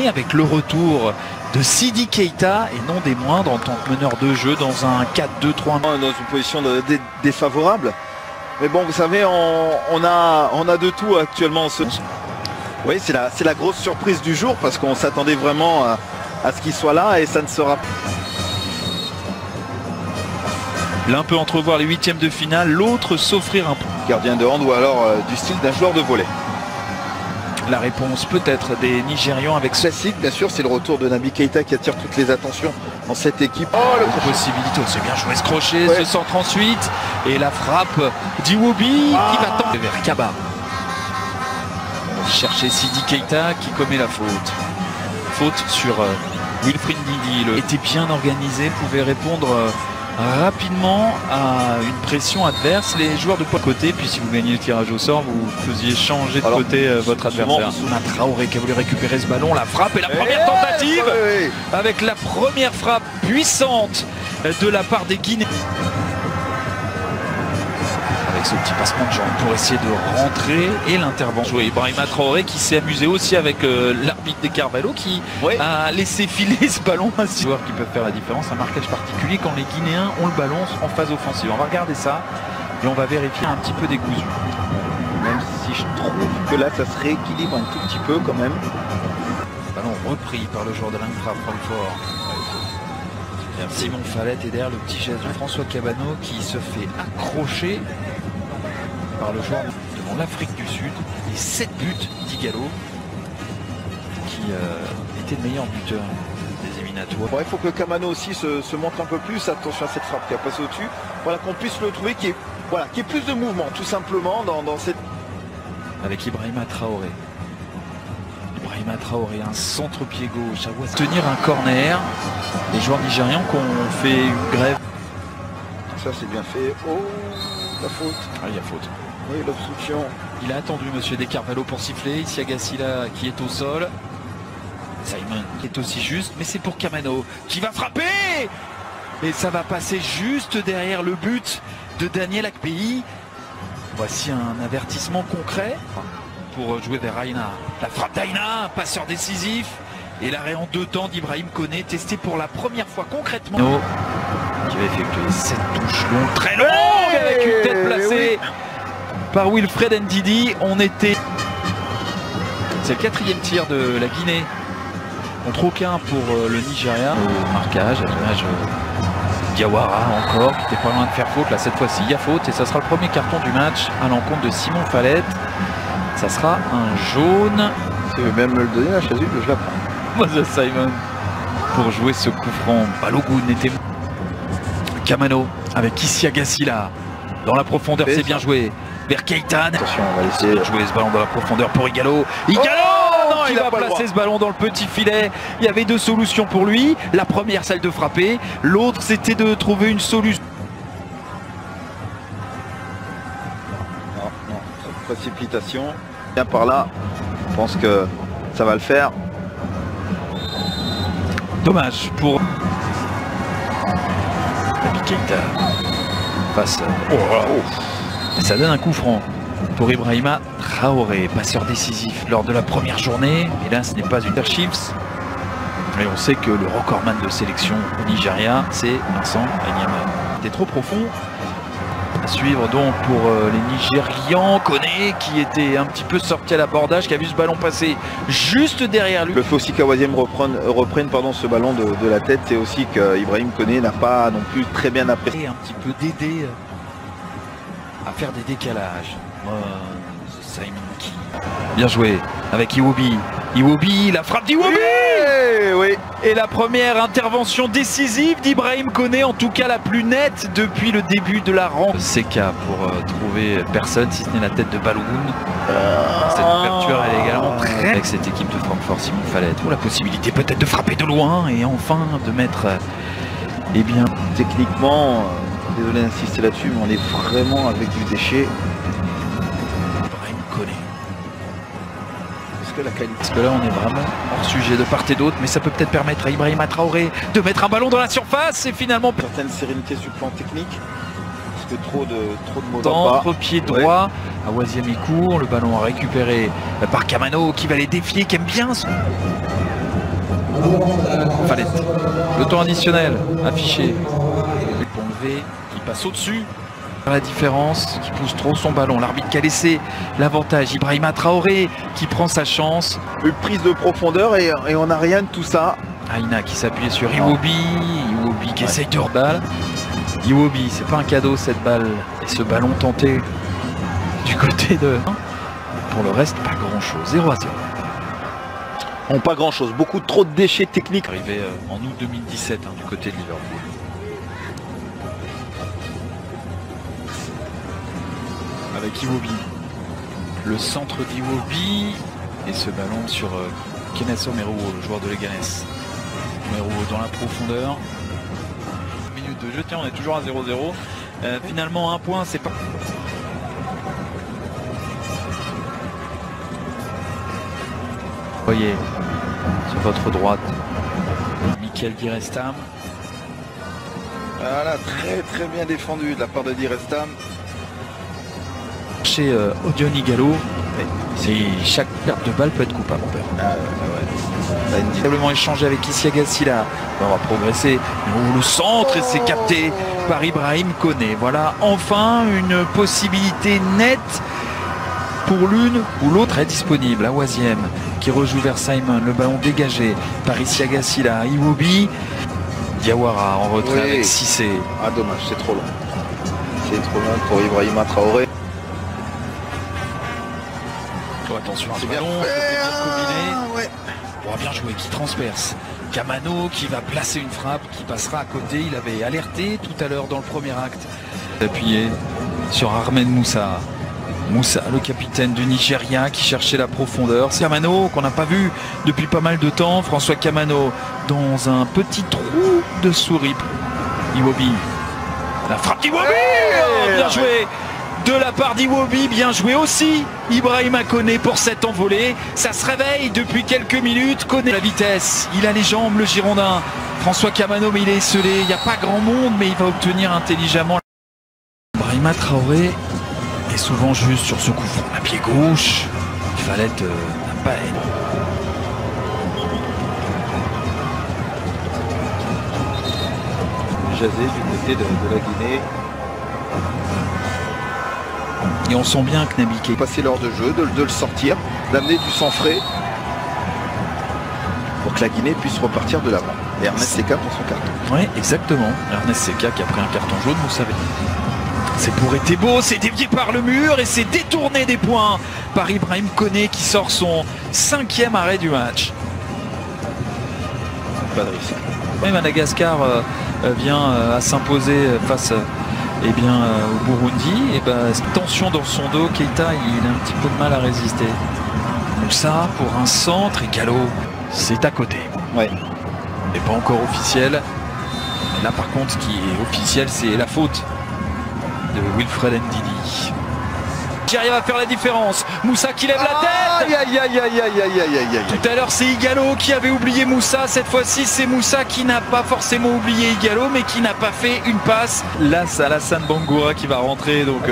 Avec le retour de Sidi Keita et non des moindres en tant que meneur de jeu dans un 4-2-3. Dans une position défavorable. Mais bon, vous savez, on a de tout actuellement. Oui, c'est la grosse surprise du jour parce qu'on s'attendait vraiment à ce qu'il soit là et ça ne sera pas. L'un peut entrevoir les huitièmes de finale, l'autre s'offrir un gardien de hand ou alors du style d'un joueur de volley. La réponse peut-être des Nigérians avec classique, bien sûr, c'est le retour de Naby Keita qui attire toutes les attentions dans cette équipe. Oh, la possibilité, c'est bien joué ce crochet, ce centre ensuite, et la frappe d'Iwobi qui va tendre vers Kaba. Chercher Sidi Keita qui commet la faute. Faute sur Wilfried Ndidi. Il était bien organisé, pouvait répondre rapidement à une pression adverse. Les joueurs de côté, puis si vous gagnez le tirage au sort, vous faisiez changer de côté votre adversaire. Traoré qui a voulu récupérer ce ballon, la frappe et la première tentative avec la première frappe puissante de la part des Guinéens. Avec ce petit passement de jambes pour essayer de rentrer et l'intervention. Ibrahima Traoré qui s'est amusé aussi avec l'arbitre des Carvalho qui a laissé filer ce ballon à 6 joueurs qui peuvent faire la différence. Un marquage particulier quand les Guinéens ont le ballon en phase offensive. On va regarder ça et on va vérifier un petit peu décousu. Même si je trouve que là ça se rééquilibre un tout petit peu quand même. Ballon repris par le joueur de l'Eintra Francfort. Simon Fallet et derrière le petit geste de François Cabano qui se fait accrocher par le joueur devant l'Afrique du Sud. Et 7 buts d'Igalo qui était le meilleur buteur des éliminatoires. Il faut que Cabano aussi se montre un peu plus. Attention à cette frappe qui a passé au-dessus. Voilà, qu'on puisse le trouver qui est plus de mouvement tout simplement dans cette... Avec Ibrahima Traoré. Ibrahima Traoré, un centre-pied gauche. À tenir un corner. Les joueurs nigérians qui ont fait une grève. Ça c'est bien fait. Oh, la faute. Ah, il y a faute. Oui, l'obstruction. Il a attendu monsieur De Carvalho pour siffler. Ici Agassila qui est au sol. Simon qui est aussi juste, mais c'est pour Kamano qui va frapper. Et ça va passer juste derrière le but de Daniel Akpeyi. Voici un avertissement concret pour jouer vers Aina. La frappe d'Aina, passeur décisif. Et l'arrêt en 2 temps d'Ibrahim Koné, testé pour la première fois concrètement. Qui va effectuer cette touche longue, très longue, avec une tête placée par Wilfried Ndidi. C'est le 4e tir de la Guinée. Contre aucun pour le Nigeria. Au marquage, à l'image Diawara encore, qui était pas loin de faire faute. Là, cette fois-ci, il y a faute. Et ça sera le premier carton du match à l'encontre de Simon Fallet. Ça sera un jaune. Si vous même me le donner, la chasuble, je la prends. Simon pour jouer ce coup franc. Balogun était Kamano avec Issi Agassila dans la profondeur, c'est bien joué vers Keita. Attention, on va laisser jouer ce ballon dans la profondeur pour Igalo. Il va placer ce ballon dans le petit filet. Il y avait 2 solutions pour lui. La première, celle de frapper. L'autre, c'était de trouver une solution. Non, précipitation. Bien par là, je pense que ça va le faire. Dommage pour Naby Keita face. Ça donne un coup franc pour Ibrahima Traoré, passeur décisif lors de la première journée. Et là, ce n'est pas une Chiefs. Mais on sait que le recordman de sélection au Nigeria, c'est Vincent Enyama. C'était trop profond. À suivre donc pour les Nigérians. Koné qui était un petit peu sorti à l'abordage, qui a vu ce ballon passer juste derrière lui. Le faut aussi qu'Awaziem reprenne ce ballon de la tête. C'est aussi qu'Ibrahim Koné n'a pas non plus très bien apprécié. Un petit peu d'aider à faire des décalages. Simon qui... Bien joué avec Iwobi. Iwobi, la frappe d'Iwobi. Oui. Et la première intervention décisive d'Ibrahim Koné, en tout cas la plus nette depuis le début de la rencontre. CK pour trouver personne si ce n'est la tête de Balogun. Cette ouverture elle est également très... Avec cette équipe de Francfort, Simon Fallet. Pour la possibilité peut-être de frapper de loin et enfin de mettre... Eh bien, techniquement, désolé d'insister là-dessus, mais on est vraiment avec du déchet. Ibrahim Koné. que la qualité. Parce que là, on est vraiment hors sujet de part et d'autre, mais ça peut peut-être permettre à Ibrahima Traoré de mettre un ballon dans la surface et finalement Certaine sérénité sur le plan technique. Parce que trop de mauvais entre pied droit. À Oisième il court, le ballon récupéré par Kamano qui va les défier, qui aime bien son... Fallait. Le temps additionnel affiché. Ponlevé qui passe au-dessus. La différence, qui pousse trop son ballon. L'arbitre qui a laissé l'avantage. Ibrahima Traoré qui prend sa chance. Une prise de profondeur et on n'a rien de tout ça. Aina qui s'appuie sur Iwobi. Iwobi qui essaye de reballe. Iwobi, c'est pas un cadeau cette balle. Et ce ballon tenté du côté de... Pour le reste, pas grand-chose. 0-0. On pas grand-chose. Beaucoup trop de déchets techniques. Arrivé en août 2017 du côté de Liverpool. Avec Iwobi. Le centre d'Iwobi. Et ce ballon sur Kenneth Omeruo, le joueur de Leganés. Omeruo dans la profondeur. Minute de jeu, tiens, on est toujours à 0-0. Finalement, un point, c'est pas... Voyez, sur votre droite, Michael Direstam. Voilà, très bien défendu de la part de Direstam. Chez Odion Ighalo, chaque perte de balle peut être coupable. Probablement échangé avec Issa Gassila. On va progresser. Le centre et c'est capté par Ibrahim Koné. Voilà enfin une possibilité nette pour l'une ou l'autre est disponible. À Oisième qui rejoue vers Simon. Le ballon dégagé par Issa Gassila. Iwobi. Diawara en retrait avec Cissé. Ah dommage, c'est trop long. C'est trop long pour Ibrahima Traoré. Oh, attention à ce bien ballon. Ouais. Bon, bien joué, qui transperce. Kamano qui va placer une frappe qui passera à côté. Il avait alerté tout à l'heure dans le premier acte. Appuyé sur Ahmed Moussa. Moussa, le capitaine du Nigeria qui cherchait la profondeur. C'est Kamano qu'on n'a pas vu depuis pas mal de temps. François Kamano dans un petit trou de souris. Iwobi. La frappe d'Iwobi. Bien joué de la part d'Iwobi, bien joué aussi Ibrahima Koné pour cette envolée. Ça se réveille depuis quelques minutes. Koné la vitesse, il a les jambes, le Girondin. François Kamano, mais il est esselé. Il n'y a pas grand monde, mais il va obtenir intelligemment. Ibrahima Traoré est souvent juste sur ce coup franc. À pied gauche, il fallait être n'a pas aide. Jazé du côté de la Guinée. Et on sent bien que Nabi Keita passer l'heure de jeu, de le sortir, d'amener du sang frais pour que la Guinée puisse repartir de l'avant. Et Ernest Seka pour son carton. Oui, exactement. Ernest Seka qui a pris un carton jaune, vous savez. C'est pour Etebo, c'est dévié par le mur et c'est détourné des points par Ibrahim Koné qui sort son 5e arrêt du match. Pas de risque. Et Madagascar vient à s'imposer face au Burundi. Et tension dans son dos, Keita il a un petit peu de mal à résister. Moussa pour un centre et Gallo, c'est à côté. Ouais. Et pas encore officiel. Là par contre ce qui est officiel c'est la faute de Wilfred Ndidi. Nigeria va faire la différence. Moussa qui lève la tête. Aïe. Tout à l'heure c'est Ighalo qui avait oublié Moussa. Cette fois-ci c'est Moussa qui n'a pas forcément oublié Ighalo mais qui n'a pas fait une passe. Là c'est Alassane Bangoura qui va rentrer. Donc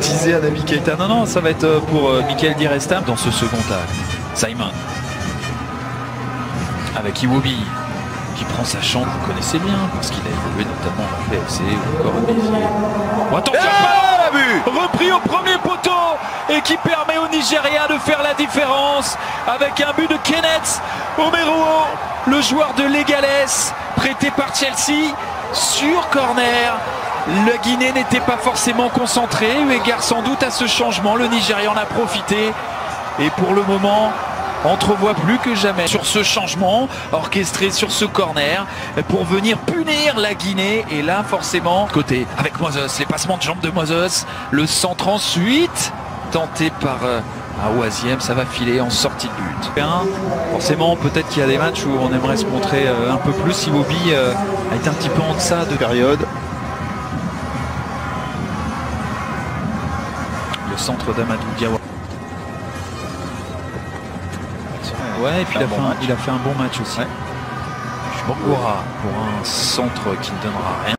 teaser à Nabi Keita. Non, ça va être pour Michael Direstam dans ce second acte. Simon. Avec Iwobi qui prend sa chance, vous connaissez bien, parce qu'il a évolué notamment en PFC ou encore à Béziers. Oh, attention, repris au premier poteau et qui permet au Nigeria de faire la différence avec un but de Kenneth Omeruo, le joueur de Leganés, prêté par Chelsea sur corner. La Guinée n'était pas forcément concentrée, eu égard sans doute à ce changement. Le Nigeria en a profité et pour le moment entrevoit plus que jamais sur ce changement orchestré sur ce corner pour venir punir la Guinée. Et là forcément côté avec Moses, les passements de jambes de Moses, le centre ensuite tenté par Oisième, ça va filer en sortie de but. Forcément peut-être qu'il y a des matchs où on aimerait se montrer un peu plus. Iwobi a été un petit peu en deçà de période. Le centre d'Amadou Diawara. Ouais, et puis il a il a fait un bon match aussi. Ouais. Bangura pour un centre qui ne donnera rien.